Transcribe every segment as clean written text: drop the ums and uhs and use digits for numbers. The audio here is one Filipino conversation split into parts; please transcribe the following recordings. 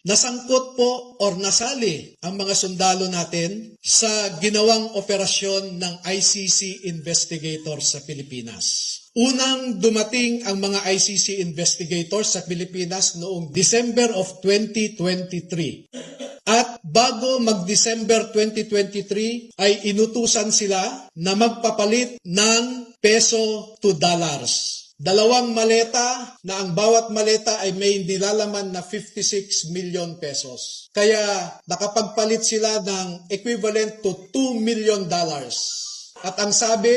nasangkot po or nasali ang mga sundalo natin sa ginawang operasyon ng ICC investigators sa Pilipinas. Unang dumating ang mga ICC investigators sa Pilipinas noong December of 2023. At bago mag-December 2023 ay inutusan sila na magpapalit ng peso to dollars. 2 maleta na ang bawat maleta ay may nilalaman na 56 million pesos. Kaya nakapagpalit sila ng equivalent to $2 million. At ang sabi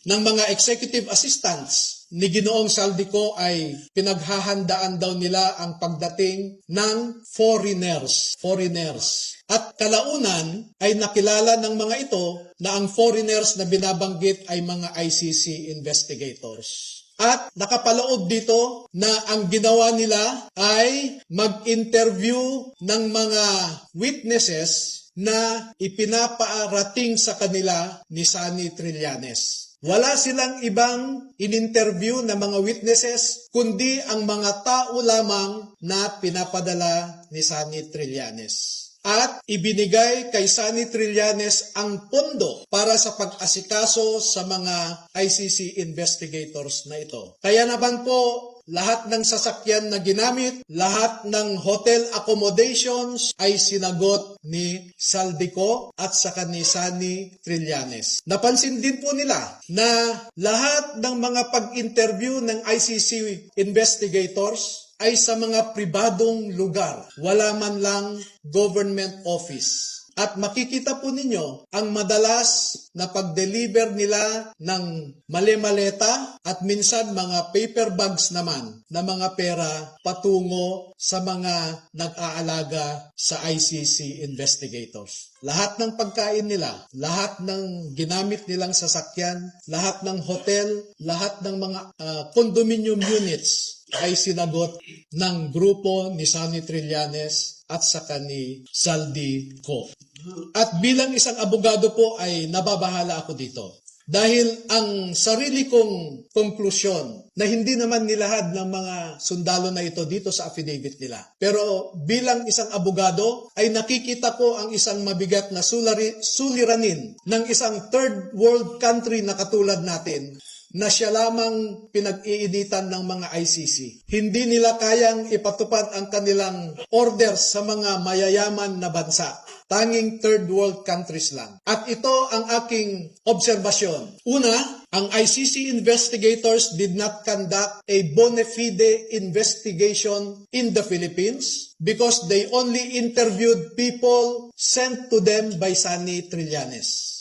ng mga executive assistants ni Ginoong Saldico ay pinaghahandaan daw nila ang pagdating ng foreigners. At kalaunan ay nakilala ng mga ito na ang foreigners na binabanggit ay mga ICC investigators. At nakapaloob dito na ang ginawa nila ay mag-interview ng mga witnesses na ipinapaarating sa kanila ni Sunny Trillanes. Wala silang ibang in-interview na mga witnesses, kundi ang mga tao lamang na pinapadala ni Sunny Trillanes. At ibinigay kay Sunny Trillanes ang pondo para sa pag-asikaso sa mga ICC investigators na ito. Kaya naman po, lahat ng sasakyan na ginamit, lahat ng hotel accommodations ay sinagot ni Saldico at saka ni Sunny Trillanes. Napansin din po nila na lahat ng mga pag-interview ng ICC investigators ay sa mga pribadong lugar. Wala man lang government office. At makikita po ninyo ang madalas na pag-deliver nila ng mali-maleta at minsan mga paper bags naman na mga pera patungo sa mga nag-aalaga sa ICC investigators. Lahat ng pagkain nila, lahat ng ginamit nilang sasakyan, lahat ng hotel, lahat ng mga condominium units ay sinagot ng grupo ni Sunny Trillanes at saka ni Saldico. At bilang isang abogado po ay nababahala ako dito. Dahil ang sarili kong konklusyon na hindi naman nilahad ng mga sundalo na ito dito sa affidavit nila. Pero bilang isang abogado ay nakikita ko ang isang mabigat na suliranin ng isang third world country na katulad natin na siya lamang pinag-iinitan ng mga ICC. Hindi nila kayang ipatupad ang kanilang orders sa mga mayayaman na bansa. Tanging third world countries lang. At ito ang aking obserbasyon. Una, ang ICC investigators did not conduct a bona fide investigation in the Philippines because they only interviewed people sent to them by Sunny Trillanes.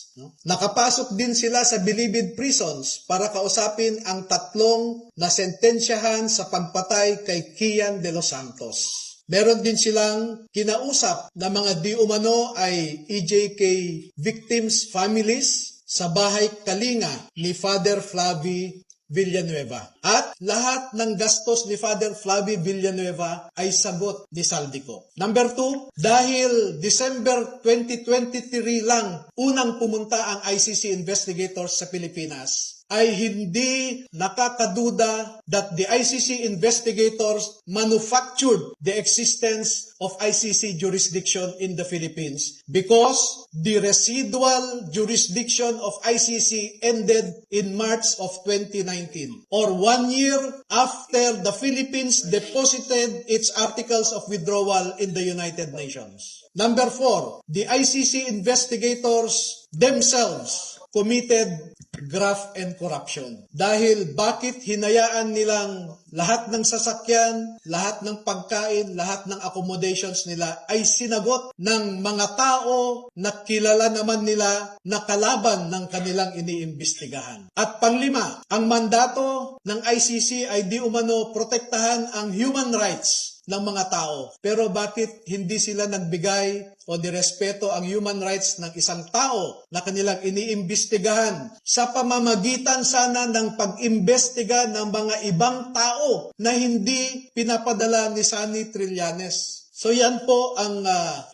Nakapasok din sila sa Bilibid prisons para kausapin ang 3 na sentensyahan sa pagpatay kay Kian de los Santos. Meron din silang kinausap na mga di umano ay EJK victims' families sa bahay Kalinga ni Father Flavie Villanueva. At lahat ng gastos ni Father Flavie Villanueva ay sagot ni Saldico. Number 2, dahil December 2023 lang unang pumunta ang ICC investigators sa Pilipinas, ay hindi nakakaduda that the ICC investigators manufactured the existence of ICC jurisdiction in the Philippines because the residual jurisdiction of ICC ended in March of 2019 or 1 year after the Philippines deposited its articles of withdrawal in the United Nations. Number 4, the ICC investigators themselves committed graft and corruption. Dahil bakit hinayaan nilang lahat ng sasakyan, lahat ng pagkain, lahat ng accommodations nila ay sinagot ng mga tao na kilala naman nila na kalaban ng kanilang iniimbestigahan. At panglima, ang mandato ng ICC ay di umano protektahan ang human rights ng mga tao. Pero bakit hindi sila nagbigay o nirespeto ang human rights ng isang tao na kanilang iniimbestigahan sa pamamagitan sana ng pag-imbestiga ng mga ibang tao na hindi pinapadala ni Sunny Trillanes? So yan po ang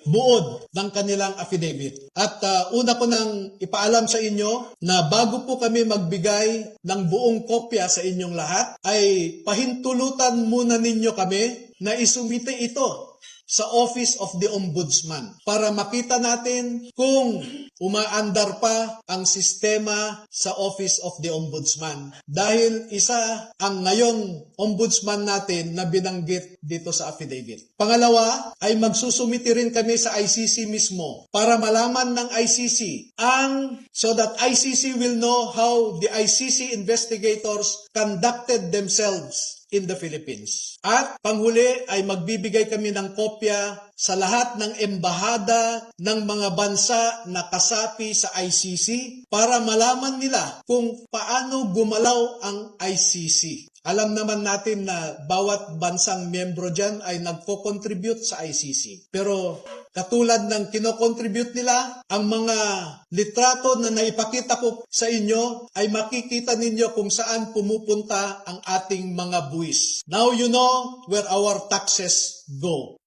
buod ng kanilang affidavit. At una ko nang ipaalam sa inyo na bago po kami magbigay ng buong kopya sa inyong lahat, ay pahintulutan muna ninyo kami na isumite ito sa Office of the Ombudsman para makita natin kung umaandar pa ang sistema sa Office of the Ombudsman. Dahil isa ang ngayong ombudsman natin na binanggit dito sa affidavit. Pangalawa ay magsusumiti rin kami sa ICC mismo para malaman ng ICC so that ICC will know how the ICC investigators conducted themselves in the Philippines. At panghuli ay magbibigay kami ng kopya sa lahat ng embahada ng mga bansa na kasapi sa ICC para malaman nila kung paano gumalaw ang ICC. Alam naman natin na bawat bansang miyembro dyan ay nagko-contribute sa ICC. Pero katulad ng kino-contribute nila, ang mga litrato na naipakita ko sa inyo ay makikita ninyo kung saan pumupunta ang ating mga buwis. Now you know where our taxes go.